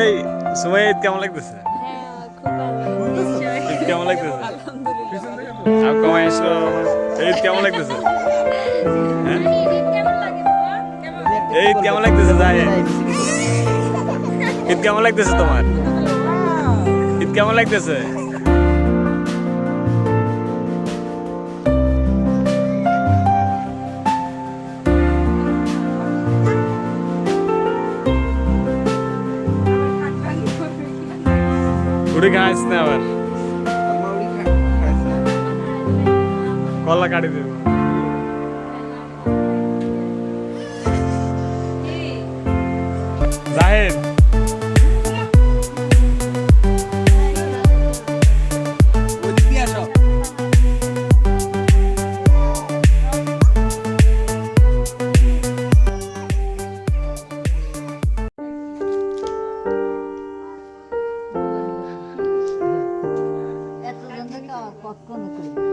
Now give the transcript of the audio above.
এই সময় ঈদ কেমন লাগতেছে? ঈদ কেমন লাগতেছে? আর কমাই আসলো ঈদ কেমন লাগতেছে? হ্যাঁ এই ঈদ কেমন লাগতেছে? যায় ঈদ কেমন লাগতেছে তোমার? ঈদ কেমন লাগতেছে? উড়ি খাইস না আবার কলা কাটি দেব জাহেদ কখনো করি